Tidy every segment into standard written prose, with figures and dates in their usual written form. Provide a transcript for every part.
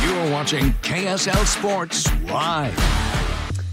You're watching KSL Sports Live.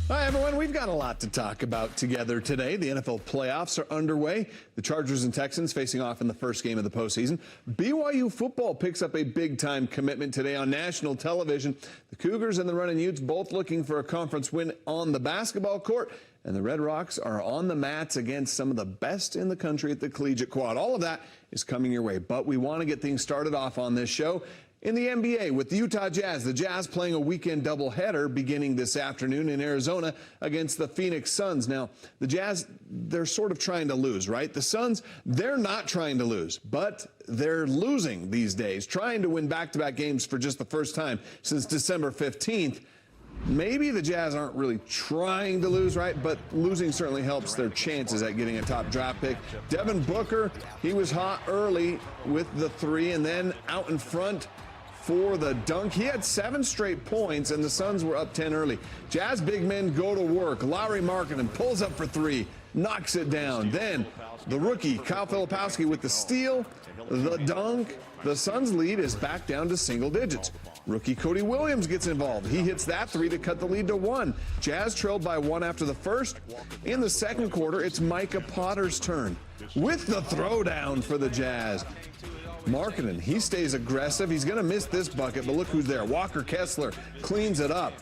Hi, everyone. We've got a lot to talk about together today. The NFL playoffs are underway. The Chargers and Texans facing off in the first game of the postseason. BYU football picks up a big-time commitment today on national television. The Cougars and the Runnin' Utes both looking for a conference win on the basketball court. And the Red Rocks are on the mats against some of the best in the country at the Collegiate Quad. All of that is coming your way. But we want to get things started off on this show in the NBA with the Utah Jazz. The Jazz playing a weekend doubleheader beginning this afternoon in Arizona against the Phoenix Suns. Now, the Jazz, they're sort of trying to lose, right? The Suns, they're not trying to lose, but they're losing these days, trying to win back-to-back games for just the first time since December 15th. Maybe the Jazz aren't really trying to lose, right? But losing certainly helps their chances at getting a top draft pick. Devin Booker, he was hot early with the three and then out in front for the dunk. He had 7 straight points, and the Suns were up 10 early. Jazz big men go to work. Lauri Markkanen pulls up for 3, knocks it down. Then the rookie, Kyle Filipowski, with the steal, the dunk. The Suns' lead is back down to single digits. Rookie Cody Williams gets involved. He hits that 3 to cut the lead to 1. Jazz trailed by 1 after the first. In the second quarter, it's Micah Potter's turn with the throwdown for the Jazz. Markkanen, he stays aggressive. He's going to miss this bucket, but look who's there. Walker Kessler cleans it up.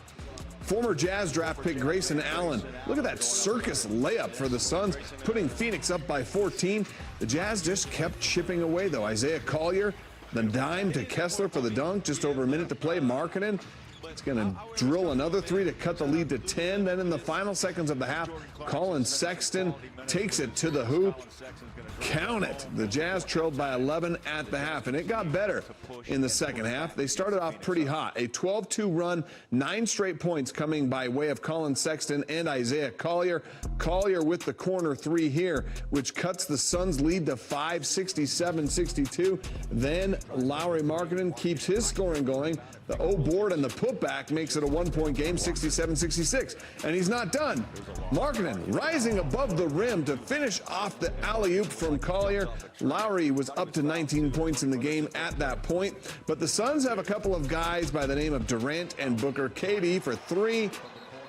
Former Jazz draft pick Grayson Allen. Look at that circus layup for the Suns, putting Phoenix up by 14. The Jazz just kept chipping away, though. Isaiah Collier, the dime to Kessler for the dunk. Just over a minute to play. Markkanen is going to drill another 3 to cut the lead to 10. Then in the final seconds of the half, Colin Sexton takes it to the hoop. Count it. The Jazz trailed by 11 at the half, and it got better in the second half. They started off pretty hot. A 12-2 run, 9 straight points coming by way of Colin Sexton and Isaiah Collier. Collier with the corner 3 here, which cuts the Suns' lead to 5, 67-62. Then Lauri Markkanen keeps his scoring going. The O-board and the putback makes it a 1-point game, 67-66. And he's not done. Markkanen rising above the rim to finish off the alley-oop from Collier. Lauri was up to 19 points in the game at that point. But the Suns have a couple of guys by the name of Durant and Booker. KD for 3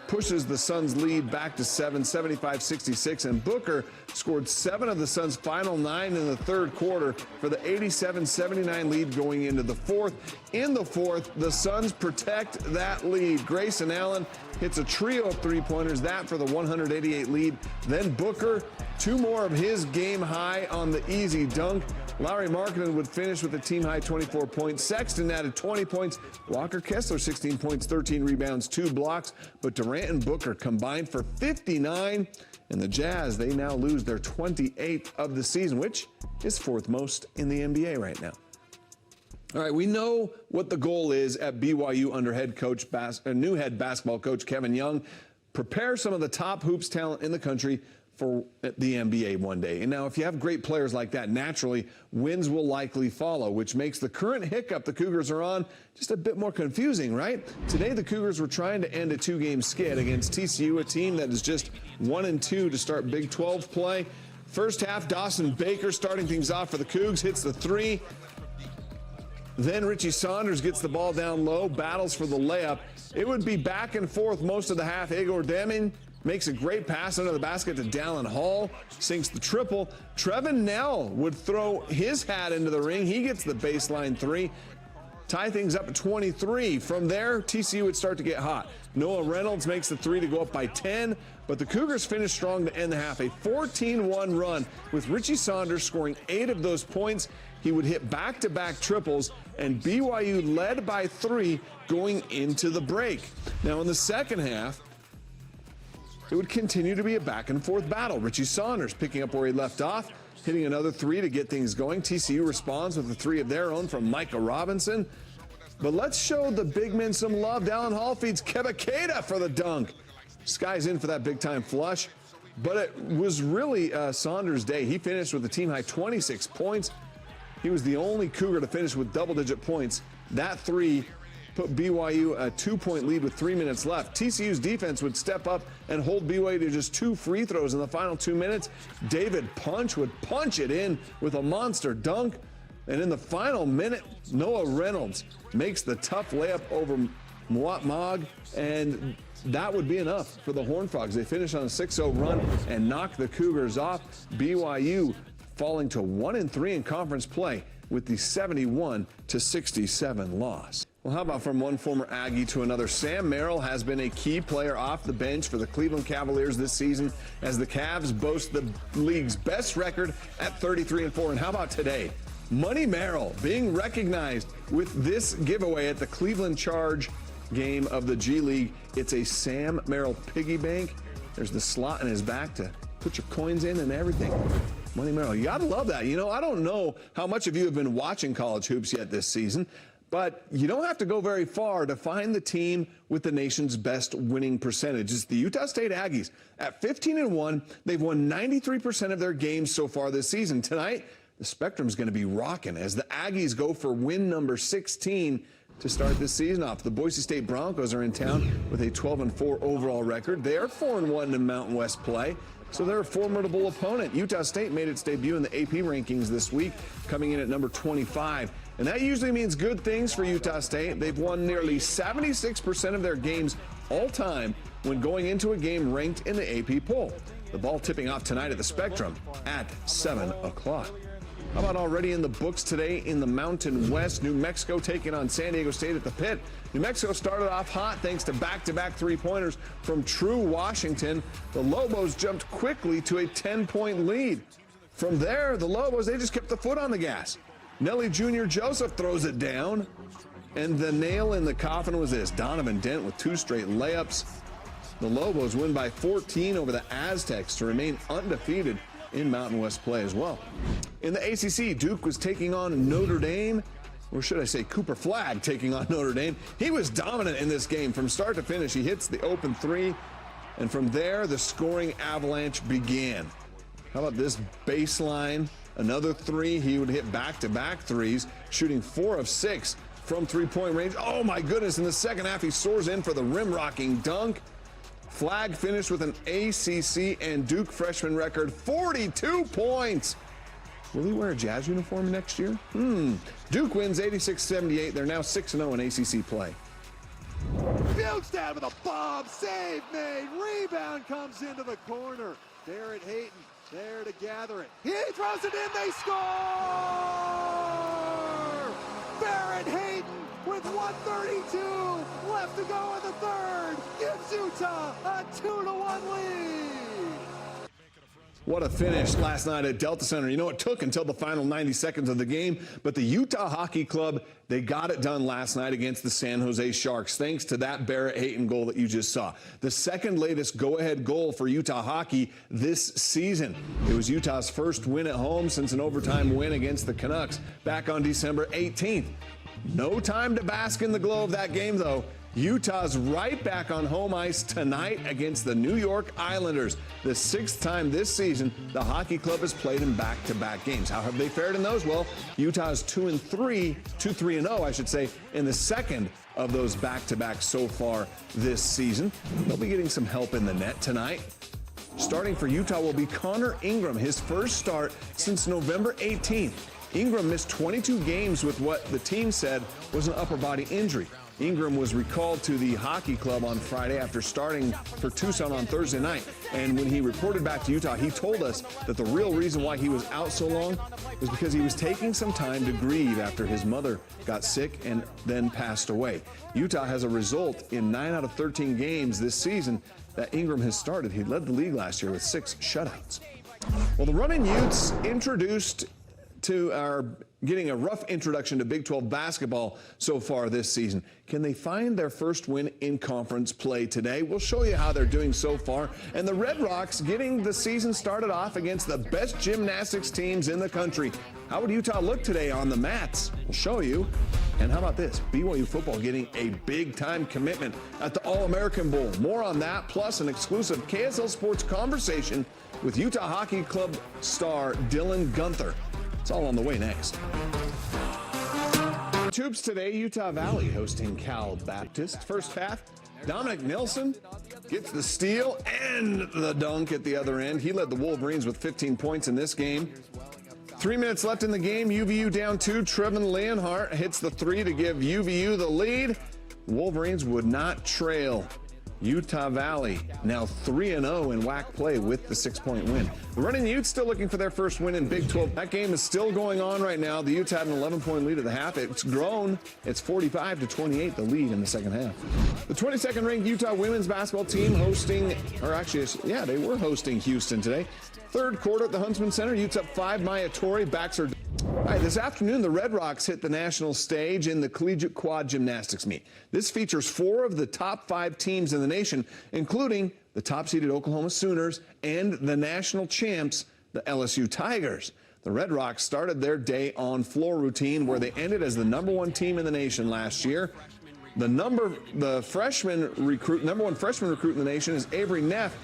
pushes the Suns' lead back to 7, 75-66. And Booker scored 7 of the Suns' final 9 in the third quarter for the 87-79 lead going into the fourth. In the fourth, the Suns protect that lead. Grayson Allen hits a trio of 3-pointers, that for the 188 lead. Then Booker, 2 more of his game high on the easy dunk. Lauri Markkanen would finish with a team-high 24 points. Sexton added 20 points. Walker Kessler, 16 points, 13 rebounds, 2 blocks. But Durant and Booker combined for 59. And the Jazz, they now lose their 28th of the season, which is 4th most in the NBA right now. All right, we know what the goal is at BYU under new head basketball coach Kevin Young. Prepare some of the top hoops talent in the country for the NBA one day. And now if you have great players like that, naturally, wins will likely follow, which makes the current hiccup the Cougars are on just a bit more confusing, right? Today, the Cougars were trying to end a 2-game skid against TCU, a team that is just 1-2 to start Big 12 play. First half, Dawson Baker starting things off for the Cougs, hits the 3. Then Richie Saunders gets the ball down low, battles for the layup. It would be back and forth most of the half. Igor Deming makes a great pass under the basket to Dallin Hall, sinks the triple. Trevin Nell would throw his hat into the ring. He gets the baseline 3. Tie things up at 23. From there, TCU would start to get hot. Noah Reynolds makes the 3 to go up by 10, but the Cougars finish strong to end the half. A 14-1 run with Richie Saunders scoring 8 of those points. He would hit back-to-back triples, and BYU led by 3 going into the break. Now in the second half, it would continue to be a back-and-forth battle. Richie Saunders picking up where he left off, hitting another 3 to get things going. TCU responds with a 3 of their own from Micah Robinson. But let's show the big men some love. Dallin Hall feeds Keba Keita for the dunk. Sky's in for that big-time flush. But it was really Saunders' day. He finished with a team-high 26 points. He was the only Cougar to finish with double-digit points. That 3 put BYU a 2-point lead with 3 minutes left. TCU's defense would step up and hold BYU to just 2 free throws in the final 2 minutes. David Punch would punch it in with a monster dunk. And in the final minute, Noah Reynolds makes the tough layup over Mwat Mag, and that would be enough for the Horned Frogs. They finish on a 6-0 run and knock the Cougars off. BYU falling to 1-3 in conference play with the 71-67 loss. Well, how about from one former Aggie to another? Sam Merrill has been a key player off the bench for the Cleveland Cavaliers this season as the Cavs boast the league's best record at 33-4. And how about today? Money Merrill being recognized with this giveaway at the Cleveland Charge game of the G League. It's a Sam Merrill piggy bank. There's the slot in his back to put your coins in and everything. Money Merrill, you gotta love that. You know, I don't know how much of you have been watching college hoops yet this season, but you don't have to go very far to find the team with the nation's best winning percentage. It's the Utah State Aggies. At 15-1, they've won 93% of their games so far this season. Tonight, the Spectrum's going to be rocking as the Aggies go for win number 16 to start this season off. The Boise State Broncos are in town with a 12-4 overall record. They are 4-1 in Mountain West play, so they're a formidable opponent. Utah State made its debut in the AP rankings this week, coming in at number 25. And that usually means good things for Utah State. They've won nearly 76% of their games all time when going into a game ranked in the AP poll. The ball tipping off tonight at the Spectrum at 7 o'clock. How about already in the books today in the Mountain West? New Mexico taking on San Diego State at the Pit. New Mexico started off hot thanks to back-to-back three-pointers from True Washington. The Lobos jumped quickly to a 10-point lead. From there, the Lobos, they just kept the foot on the gas. Nelly Jr. Joseph throws it down. And the nail in the coffin was this. Donovan Dent with 2 straight layups. The Lobos win by 14 over the Aztecs to remain undefeated in Mountain West play as well. In the ACC, Duke was taking on Notre Dame, or should I say Cooper Flagg taking on Notre Dame. He was dominant in this game from start to finish. He hits the open 3, and from there, the scoring avalanche began. How about this baseline? Another 3. He would hit back-to-back 3s, shooting 4 of 6 from three-point range. Oh my goodness, in the second half, he soars in for the rim-rocking dunk. Flagg finished with an ACC and Duke freshman record, 42 points. Will he wear a Jazz uniform next year? Duke wins 86-78. They're now 6-0 in ACC play. Bjugstad with a bomb, save made, rebound comes into the corner. Barrett Hayton there to gather it. He throws it in, they score! Barrett Hayton with 1:32 left to go in the third gives Utah a 2-1 lead. What a finish last night at Delta Center. You know, it took until the final 90 seconds of the game, but the Utah Hockey Club, they got it done last night against the San Jose Sharks, thanks to that Barrett Hayton goal that you just saw. The second latest go-ahead goal for Utah hockey this season. It was Utah's first win at home since an overtime win against the Canucks back on December 18th. No time to bask in the glow of that game, though. Utah's right back on home ice tonight against the New York Islanders. The 6th time this season the hockey club has played in back-to-back games. How have they fared in those? Well, Utah's 2-3-0, I should say, in the second of those back-to-backs so far this season. They'll be getting some help in the net tonight. Starting for Utah will be Connor Ingram, his first start since November 18th. Ingram missed 22 games with what the team said was an upper body injury. Ingram was recalled to the hockey club on Friday after starting for Tucson on Thursday night. And when he reported back to Utah, he told us that the real reason why he was out so long was because he was taking some time to grieve after his mother got sick and then passed away. Utah has a result in 9 out of 13 games this season that Ingram has started. He led the league last year with 6 shutouts. Well, the Runnin' Utes are getting a rough introduction to Big 12 basketball so far this season. Can they find their first win in conference play today? We'll show you how they're doing so far. And the Red Rocks getting the season started off against the best gymnastics teams in the country. How would Utah look today on the mats? We'll show you. And how about this? BYU football getting a big-time commitment at the All-American Bowl. More on that, plus an exclusive KSL Sports conversation with Utah Hockey Club star Dylan Gunther. It's all on the way next. Tubes today, Utah Valley hosting Cal Baptist. First half, Dominic Nelson gets the steal and the dunk at the other end. He led the Wolverines with 15 points in this game. 3 minutes left in the game. UVU down 2. Trevin Leonhardt hits the 3 to give UVU the lead. Wolverines would not trail. Utah Valley now 3-0 in WAC play with the 6-point win. The Running Utes still looking for their first win in Big 12. That game is still going on right now. The Utes had an 11-point lead at the half. It's grown. It's 45-28, the lead in the second half. The 22nd ranked Utah women's basketball team hosting, or actually, yeah, they were hosting Houston today. Third quarter at the Huntsman Center. Utes up 5. Maya Torrey backs her. All right, this afternoon, the Red Rocks hit the national stage in the Collegiate Quad Gymnastics Meet. This features 4 of the top 5 teams in the nation, including the top-seeded Oklahoma Sooners and the national champs, the LSU Tigers. The Red Rocks started their day on floor routine where they ended as the #1 team in the nation last year. The number one freshman recruit in the nation is Avery Neff.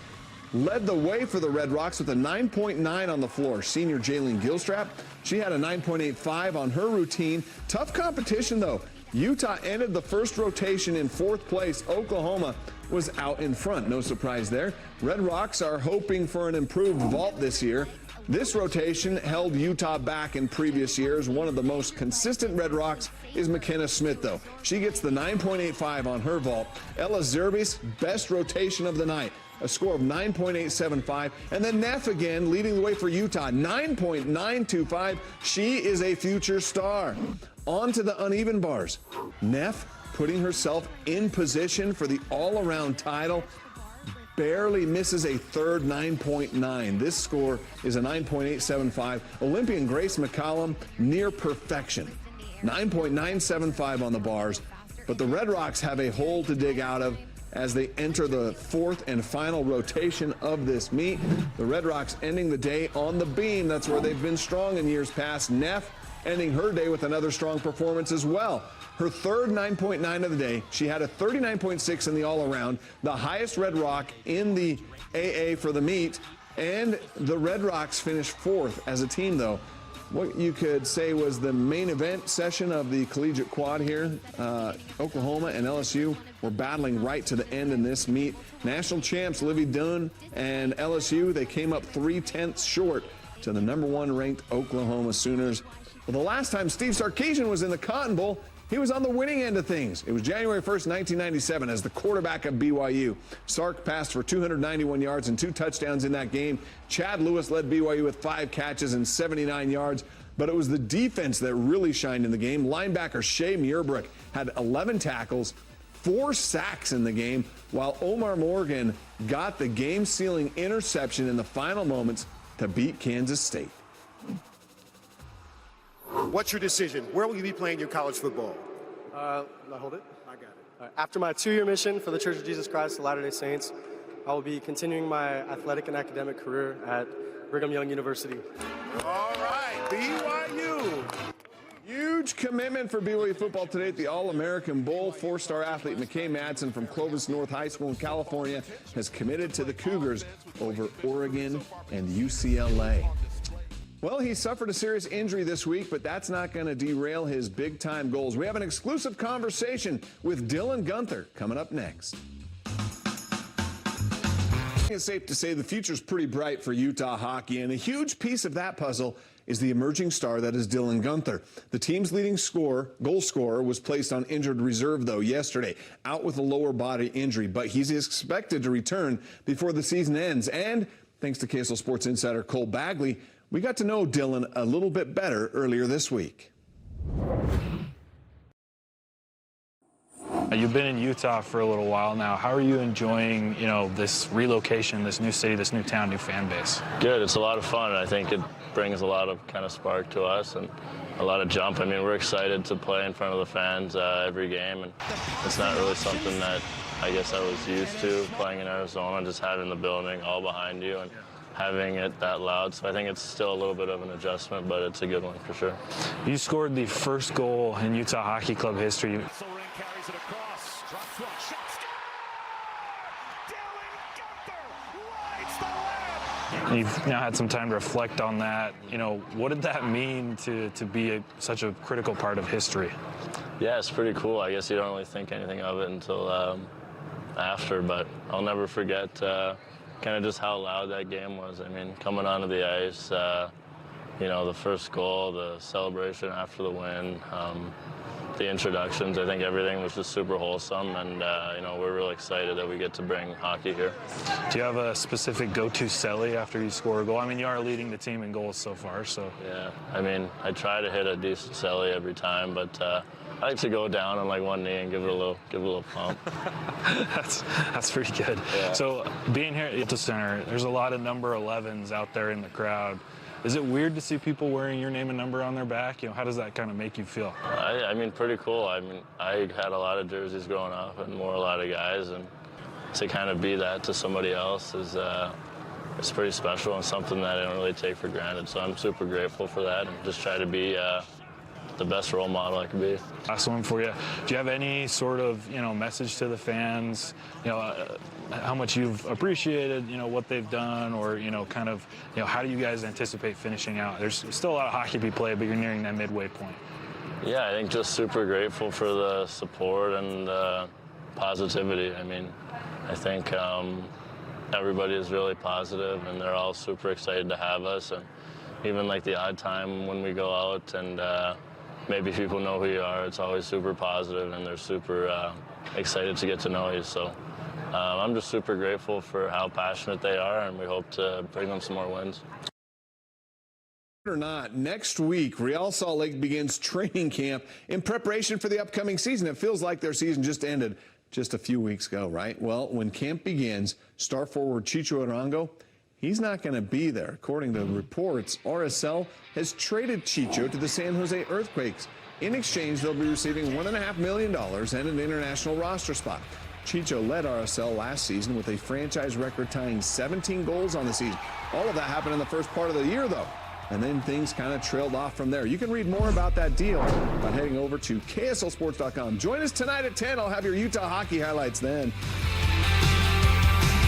Led the way for the Red Rocks with a 9.9 on the floor. Senior Jalen Gilstrap, she had a 9.85 on her routine. Tough competition, though. Utah ended the first rotation in 4th place. Oklahoma was out in front. No surprise there. Red Rocks are hoping for an improved vault this year. This rotation held Utah back in previous years. One of the most consistent Red Rocks is McKenna Smith, though. She gets the 9.85 on her vault. Ella Zerbe's best rotation of the night, a score of 9.875. And then Neff again leading the way for Utah, 9.925. She is a future star. On to the uneven bars. Neff putting herself in position for the all-around title. Barely misses a third 9.9. This score is a 9.875. Olympian Grace McCollum near perfection. 9.975 on the bars. But the Red Rocks have a hole to dig out of as they enter the 4th and final rotation of this meet. The Red Rocks ending the day on the beam. That's where they've been strong in years past. Neff ending her day with another strong performance as well. Her third 9.9 of the day. She had a 39.6 in the all-around, the highest Red Rock in the AA for the meet. And the Red Rocks finished 4th as a team, though. What you could say was the main event session of the Collegiate Quad here. Oklahoma and LSU were battling right to the end in this meet. National champs Livy Dunn and LSU, they came up 3/10 short to the #1 ranked Oklahoma Sooners. Well, the last time Steve Sarkisian was in the Cotton Bowl, he was on the winning end of things. It was January 1st, 1997, as the quarterback of BYU. Sark passed for 291 yards and 2 touchdowns in that game. Chad Lewis led BYU with 5 catches and 79 yards. But it was the defense that really shined in the game. Linebacker Shea Muirbrook had 11 tackles, 4 sacks in the game, while Omar Morgan got the game-sealing interception in the final moments to beat Kansas State. What's your decision? Where will you be playing your college football? Hold it. I got it. After my 2-year mission for the Church of Jesus Christ of Latter-day Saints, I will be continuing my athletic and academic career at Brigham Young University. All right, BYU. Huge commitment for BYU football today at the All-American Bowl. 4-star athlete McKay Madsen from Clovis North High School in California has committed to the Cougars over Oregon and UCLA. Well, he suffered a serious injury this week, but that's not going to derail his big-time goals. We have an exclusive conversation with Dylan Gunther coming up next. It's safe to say the future's pretty bright for Utah hockey, and a huge piece of that puzzle is the emerging star that is Dylan Gunther. The team's leading goal scorer was placed on injured reserve, though, yesterday, out with a lower body injury, but he's expected to return before the season ends. And thanks to KSL Sports insider Cole Bagley, we got to know Dylan a little bit better earlier this week. You've been in Utah for a little while now. How are you enjoying, this relocation, this new city, this new town, new fan base? Good. It's a lot of fun. I think it brings a lot of kind of spark to us and a lot of jump. I mean, we're excited to play in front of the fans every game, and it's not really something that I guess I was used to playing in Arizona, just having the building all behind you and having it that loud. So I think it's still a little bit of an adjustment, but it's a good one for sure. You scored the first goal in Utah Hockey Club history. Carries it across. Drops one. Shot. You've now had some time to reflect on that. What did that mean to be such a critical part of history? Yeah, it's pretty cool. I guess you don't really think anything of it until after, but I'll never forget kind of just how loud that game was. I mean, coming onto the ice, you know, the first goal, the celebration after the win, the introductions, I think everything was just super wholesome, and you know, we're really excited that we get to bring hockey here. Do you have a specific go-to celly after you score a goal? I mean, you are leading the team in goals so far, so. Yeah, I mean, I try to hit a decent celly every time, but I like to go down on like one knee and give it a little pump. That's pretty good. Yeah. So being here at the center, there's a lot of number 11s out there in the crowd. Is it weird to see people wearing your name and number on their back? You know, how does that kind of make you feel? I mean, pretty cool. I mean, I had a lot of jerseys growing up and wore a lot of guys, and to kind of be that to somebody else is it's pretty special and something that I don't really take for granted. So I'm super grateful for that, and just try to be the best role model I can be. Last one for you. Do you have any sort of, you know, message to the fans, you know, how much you've appreciated, you know, what they've done, or, you know, kind of, you know, how do you guys anticipate finishing out? There's still a lot of hockey to be played, but you're nearing that midway point. Yeah, I think just super grateful for the support and positivity. I mean, I think everybody is really positive, and they're all super excited to have us. And even like the odd time when we go out and maybe people know who you are, it's always super positive, and they're super excited to get to know you. So I'm just super grateful for how passionate they are, and we hope to bring them some more wins. Or not, next week, Real Salt Lake begins training camp in preparation for the upcoming season. It feels like their season just ended just a few weeks ago, right? Well, when camp begins, star forward Chicho Arango, he's not going to be there. According to reports, RSL has traded Chicho to the San Jose Earthquakes. In exchange, they'll be receiving $1.5 million and an international roster spot. Chicho led RSL last season with a franchise record-tying 17 goals on the season. All of that happened in the first part of the year, though. And then things kind of trailed off from there. You can read more about that deal by heading over to KSLSports.com. Join us tonight at 10. I'll have your Utah hockey highlights then.